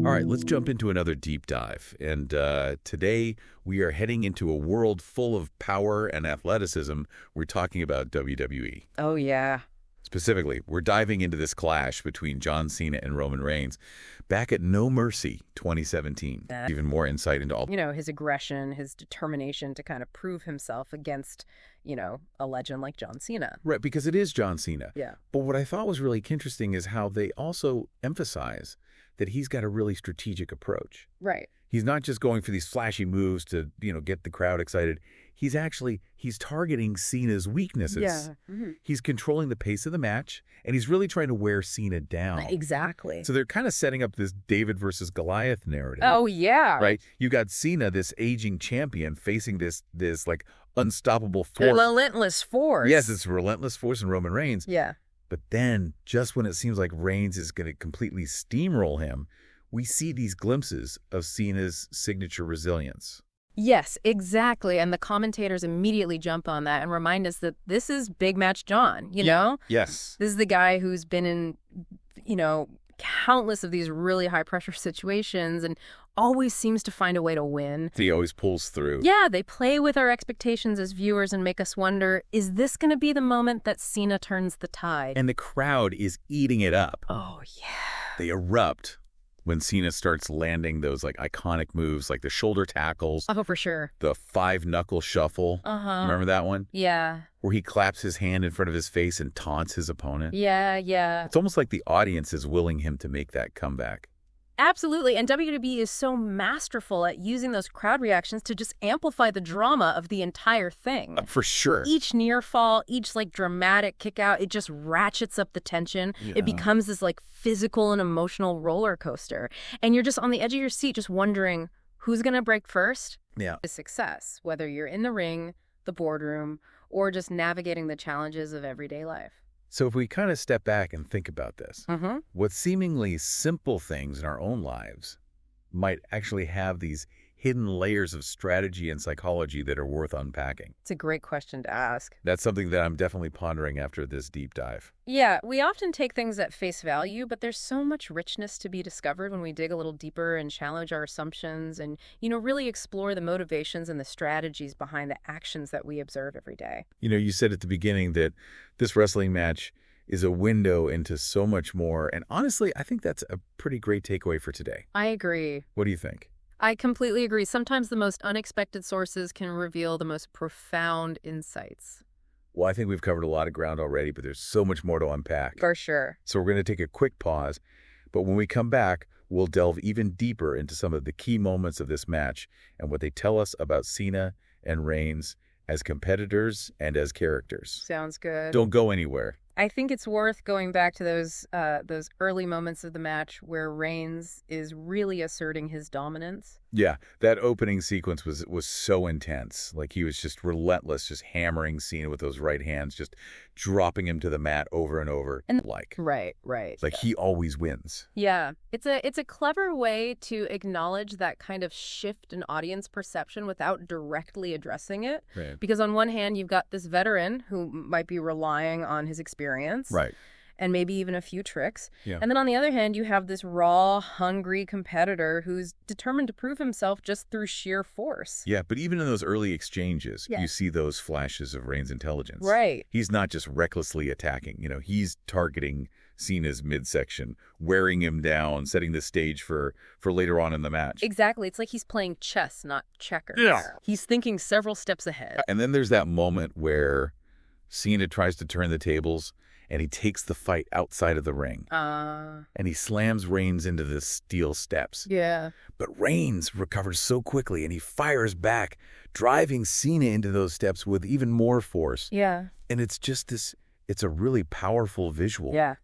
All right, let's jump into another deep dive. And today we are heading into a world full of power and athleticism. We're talking about WWE. Oh, yeah. Specifically, we're diving into this clash between John Cena and Roman Reigns back at No Mercy 2017. Even more insight into all... his aggression, his determination to kind of prove himself against, a legend like John Cena. Right, because it is John Cena. Yeah. But what I thought was really interesting is how they also emphasize that he's got a really strategic approach. Right. He's not just going for these flashy moves to, get the crowd excited. He's targeting Cena's weaknesses. Yeah. Mm-hmm. He's controlling the pace of the match, and he's really trying to wear Cena down. Exactly. So they're kind of setting up this David versus Goliath narrative. Oh, yeah. Right? You got Cena, this aging champion, facing this like unstoppable force. Relentless force. Yes, it's relentless force in Roman Reigns. Yeah. But then, just when it seems like Reigns is going to completely steamroll him, we see these glimpses of Cena's signature resilience. Yes, exactly. And the commentators immediately jump on that and remind us that this is Big Match John, know? Yes. This is the guy who's been in, countless of these really high-pressure situations and always seems to find a way to win. He always pulls through. Yeah, they play with our expectations as viewers and make us wonder, is this going to be the moment that Cena turns the tide? And the crowd is eating it up. Oh, yeah. They erupt when Cena starts landing those iconic moves like the shoulder tackles. Oh, for sure. The 5-knuckle shuffle. Uh-huh. Remember that one? Yeah. Where he claps his hand in front of his face and taunts his opponent. Yeah, yeah. It's almost like the audience is willing him to make that comeback. Absolutely. And WWE is so masterful at using those crowd reactions to just amplify the drama of the entire thing. For sure. Each near fall, each dramatic kick out, it just ratchets up the tension. Yeah. It becomes this physical and emotional roller coaster. And you're just on the edge of your seat just wondering who's going to break first. Yeah. The success, whether you're in the ring, the boardroom, or just navigating the challenges of everyday life. So if we kind of step back and think about this, Mm-hmm. what seemingly simple things in our own lives might actually have these hidden layers of strategy and psychology that are worth unpacking? It's a great question to ask. That's something that I'm definitely pondering after this deep dive. Yeah, we often take things at face value, but there's so much richness to be discovered when we dig a little deeper and challenge our assumptions and, really explore the motivations and the strategies behind the actions that we observe every day. You said at the beginning that this wrestling match is a window into so much more. And honestly, I think that's a pretty great takeaway for today. I agree. What do you think? I completely agree. Sometimes the most unexpected sources can reveal the most profound insights. Well, I think we've covered a lot of ground already, but there's so much more to unpack. For sure. So we're going to take a quick pause, but when we come back, we'll delve even deeper into some of the key moments of this match and what they tell us about Cena and Reigns as competitors and as characters. Sounds good. Don't go anywhere. I think it's worth going back to those early moments of the match where Reigns is really asserting his dominance. Yeah, that opening sequence was so intense. He was just relentless, just hammering Cena with those right hands, just dropping him to the mat over and over. And right. He always wins. Yeah, it's a clever way to acknowledge that kind of shift in audience perception without directly addressing it. Right. Because on one hand, you've got this veteran who might be relying on his experience. Right. And maybe even a few tricks. Yeah. And then on the other hand, you have this raw, hungry competitor who's determined to prove himself just through sheer force. Yeah, but even in those early exchanges, Yeah. you see those flashes of Reigns' intelligence. Right. He's not just recklessly attacking. He's targeting Cena's midsection, wearing him down, setting the stage for later on in the match. Exactly. It's like he's playing chess, not checkers. Yeah. He's thinking several steps ahead. And then there's that moment where Cena tries to turn the tables, and he takes the fight outside of the ring. And he slams Reigns into the steel steps. Yeah. But Reigns recovers so quickly, and he fires back, driving Cena into those steps with even more force. Yeah. And it's just it's a really powerful visual. Yeah.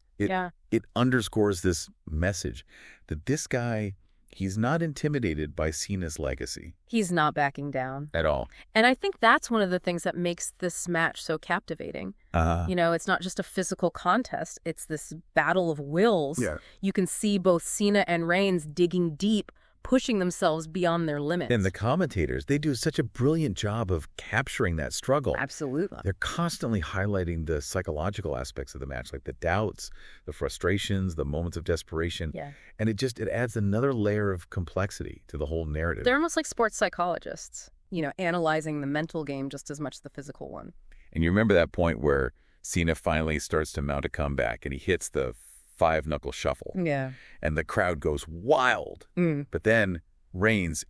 It underscores this message that this guy, he's not intimidated by Cena's legacy. He's not backing down. At all. And I think that's one of the things that makes this match so captivating. It's not just a physical contest. It's this battle of wills. Yeah. You can see both Cena and Reigns digging deep, pushing themselves beyond their limits. And the commentators, they do such a brilliant job of capturing that struggle. Absolutely. They're constantly highlighting the psychological aspects of the match, like the doubts, the frustrations, the moments of desperation. Yeah. And it adds another layer of complexity to the whole narrative. They're almost like sports psychologists, analyzing the mental game just as much as the physical one. And you remember that point where Cena finally starts to mount a comeback and he hits the five-knuckle shuffle. Yeah. And the crowd goes wild. But then Reigns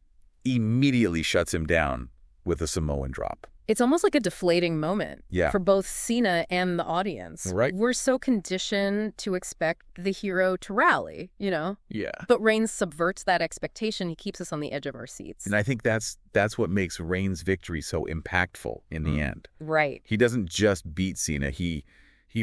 immediately shuts him down with a Samoan drop. It's almost like a deflating moment for both Cena and the audience. Right. We're so conditioned to expect the hero to rally, Yeah. But Reigns subverts that expectation. He keeps us on the edge of our seats. And I think that's what makes Reigns' victory so impactful in the end. Right. He doesn't just beat Cena, he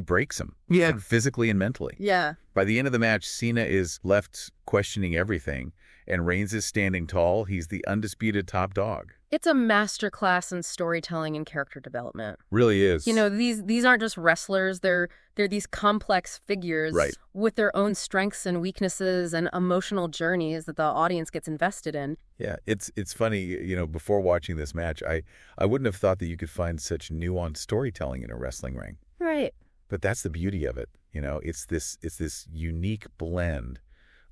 breaks him. Yeah. Physically and mentally. Yeah. By the end of the match, Cena is left questioning everything, and Reigns is standing tall. He's the undisputed top dog. It's a masterclass in storytelling and character development. Really is. These aren't just wrestlers. They're these complex figures with their own strengths and weaknesses and emotional journeys that the audience gets invested in. Yeah, it's funny, before watching this match, I wouldn't have thought that you could find such nuanced storytelling in a wrestling ring. Right. But that's the beauty of it. It's this unique blend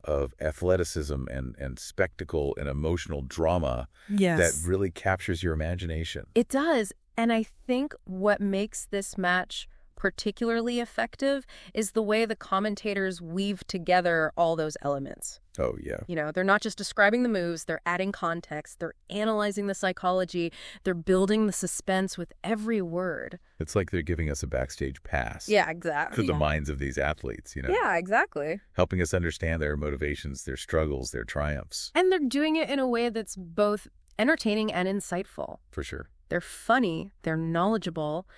of athleticism and spectacle and emotional drama that really captures your imagination. It does. And I think what makes this match particularly effective is the way the commentators weave together all those elements. Oh, yeah. They're not just describing the moves, they're adding context, they're analyzing the psychology, they're building the suspense with every word. It's like they're giving us a backstage pass. Yeah, exactly. To the minds of these athletes, Yeah, exactly. Helping us understand their motivations, their struggles, their triumphs. And they're doing it in a way that's both entertaining and insightful. For sure. They're funny, they're knowledgeable,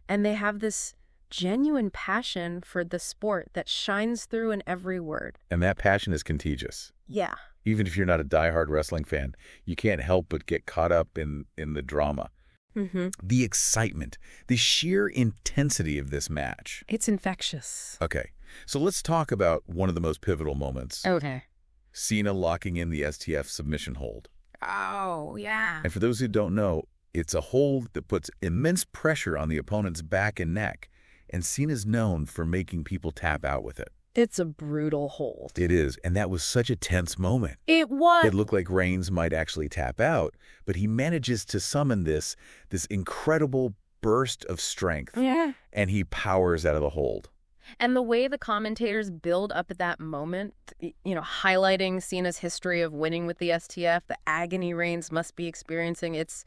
and they have this genuine passion for the sport that shines through in every word. And that passion is contagious. Yeah. Even if you're not a diehard wrestling fan, you can't help but get caught up in the drama. The excitement, the sheer intensity of this match. It's infectious. Okay, so let's talk about one of the most pivotal moments. Okay. Cena locking in the STF submission hold. Oh, yeah. And for those who don't know, it's a hold that puts immense pressure on the opponent's back and neck. And Cena's known for making people tap out with it. It's a brutal hold. It is, and that was such a tense moment. It was. It looked like Reigns might actually tap out, but he manages to summon this incredible burst of strength. Yeah. And he powers out of the hold. And the way the commentators build up at that moment, highlighting Cena's history of winning with the STF, the agony Reigns must be experiencing, it's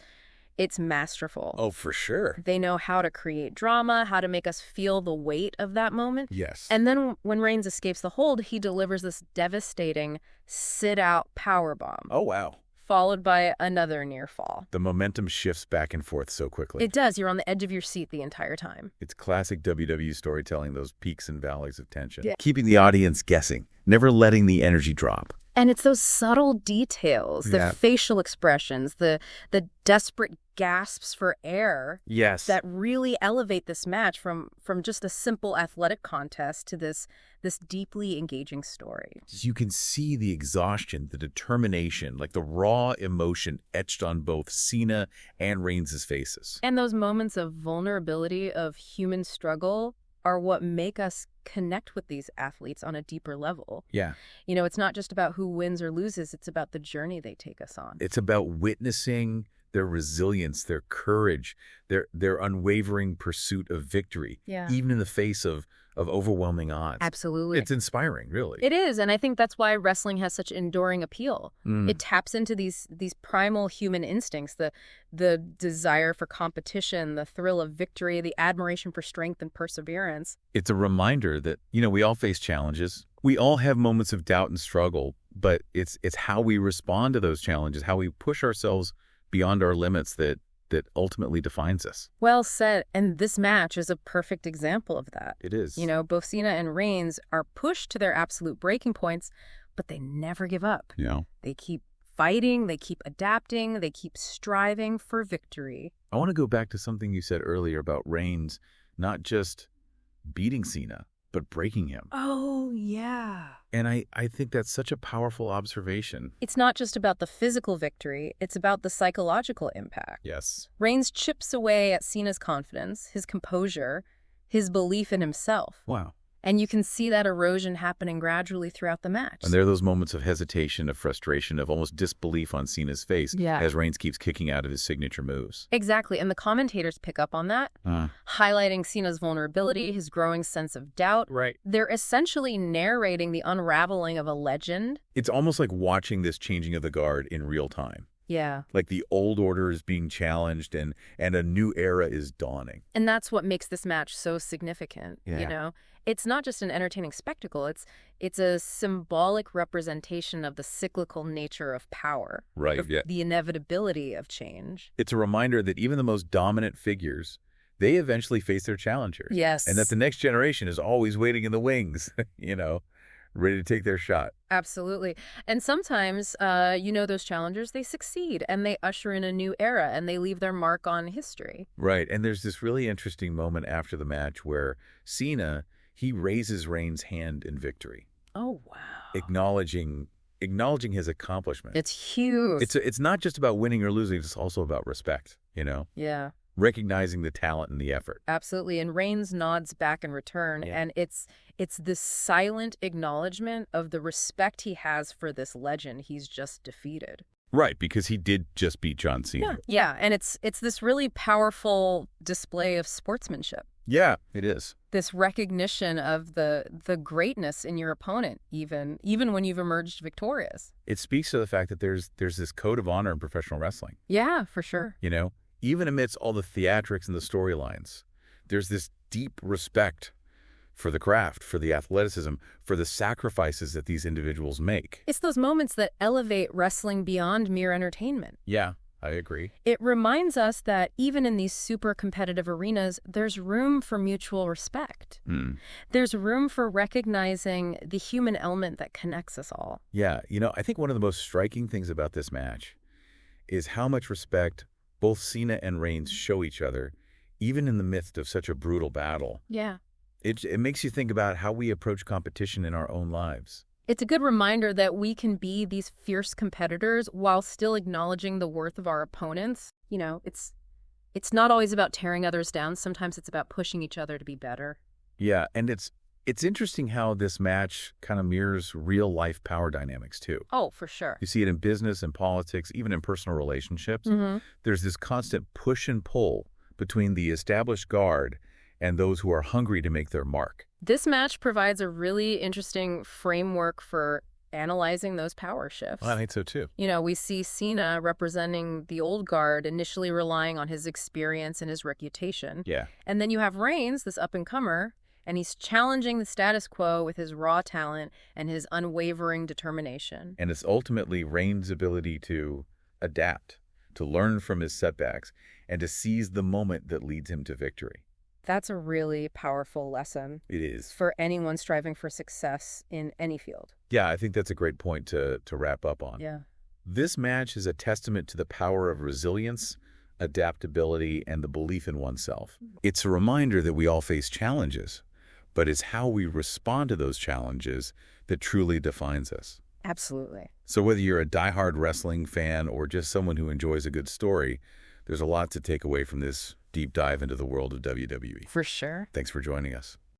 masterful. Oh, for sure. They know how to create drama, how to make us feel the weight of that moment. Yes. And then when Reigns escapes the hold, he delivers this devastating sit-out powerbomb. Oh, wow. Followed by another near fall. The momentum shifts back and forth so quickly. It does. You're on the edge of your seat the entire time. It's classic WWE storytelling, those peaks and valleys of tension. Yeah. Keeping the audience guessing, never letting the energy drop. And it's those subtle details, the facial expressions, the desperate gasps for air that really elevate this match from just a simple athletic contest to this deeply engaging story. You can see the exhaustion, the determination, like the raw emotion etched on both Cena and Reigns' faces. And those moments of vulnerability, of human struggle, are what make us connect with these athletes on a deeper level. Yeah. It's not just about who wins or loses. It's about the journey they take us on. It's about witnessing their resilience, their courage, their unwavering pursuit of victory, even in the face of overwhelming odds. Absolutely. It's inspiring, really. It is, and I think that's why wrestling has such enduring appeal. It taps into these primal human instincts, the desire for competition, the thrill of victory, the admiration for strength and perseverance. It's a reminder that, we all face challenges. We all have moments of doubt and struggle, but it's how we respond to those challenges, how we push ourselves beyond our limits that ultimately defines us. Well said. And this match is a perfect example of that. It is. Both Cena and Reigns are pushed to their absolute breaking points, but they never give up. Yeah. They keep fighting, they keep adapting, they keep striving for victory. I want to go back to something you said earlier about Reigns not just beating Cena, but breaking him. Oh, yeah. And I think that's such a powerful observation. It's not just about the physical victory, it's about the psychological impact. Yes. Reigns chips away at Cena's confidence, his composure, his belief in himself. Wow. And you can see that erosion happening gradually throughout the match. And there are those moments of hesitation, of frustration, of almost disbelief on Cena's face as Reigns keeps kicking out of his signature moves. Exactly, and the commentators pick up on that, highlighting Cena's vulnerability, his growing sense of doubt. Right. They're essentially narrating the unraveling of a legend. It's almost like watching this changing of the guard in real time. Yeah. Like the old order is being challenged and a new era is dawning. And that's what makes this match so significant, Yeah. you know? It's not just an entertaining spectacle, it's a symbolic representation of the cyclical nature of power. Right, yeah. The inevitability of change. It's a reminder that even the most dominant figures, they eventually face their challengers. Yes. And that the next generation is always waiting in the wings, ready to take their shot. Absolutely. And sometimes, those challengers, they succeed and they usher in a new era and they leave their mark on history. Right. And there's this really interesting moment after the match where Cena, he raises Reigns' hand in victory. Oh, wow. Acknowledging his accomplishment. It's huge. It's not just about winning or losing, it's also about respect, Yeah. Recognizing the talent and the effort. Absolutely. And Reigns nods back in return. Yeah. And it's this silent acknowledgement of the respect he has for this legend he's just defeated. Right, because he did just beat John Cena. Yeah. And it's this really powerful display of sportsmanship. Yeah, it is. This recognition of the greatness in your opponent, even when you've emerged victorious. It speaks to the fact that there's this code of honor in professional wrestling. Yeah, for sure. Even amidst all the theatrics and the storylines, there's this deep respect for the craft, for the athleticism, for the sacrifices that these individuals make. It's those moments that elevate wrestling beyond mere entertainment. Yeah, I agree. It reminds us that even in these super competitive arenas, there's room for mutual respect. There's room for recognizing the human element that connects us all. Yeah, I think one of the most striking things about this match is how much respect both Cena and Reigns show each other, even in the midst of such a brutal battle. Yeah. It makes you think about how we approach competition in our own lives. It's a good reminder that we can be these fierce competitors while still acknowledging the worth of our opponents. It's not always about tearing others down. Sometimes it's about pushing each other to be better. Yeah, and it's interesting how this match kind of mirrors real-life power dynamics, too. Oh, for sure. You see it in business and politics, even in personal relationships. Mm-hmm. There's this constant push and pull between the established guard and those who are hungry to make their mark. This match provides a really interesting framework for analyzing those power shifts. Well, I think so, too. We see Cena representing the old guard, initially relying on his experience and his reputation. Yeah. And then you have Reigns, this up-and-comer, and he's challenging the status quo with his raw talent and his unwavering determination. And it's ultimately Reigns' ability to adapt, to learn from his setbacks, and to seize the moment that leads him to victory. That's a really powerful lesson. It is. For anyone striving for success in any field. Yeah, I think that's a great point to wrap up on. Yeah. This match is a testament to the power of resilience, adaptability, and the belief in oneself. It's a reminder that we all face challenges, but it's how we respond to those challenges that truly defines us. Absolutely. So whether you're a diehard wrestling fan or just someone who enjoys a good story, there's a lot to take away from this deep dive into the world of WWE. For sure. Thanks for joining us.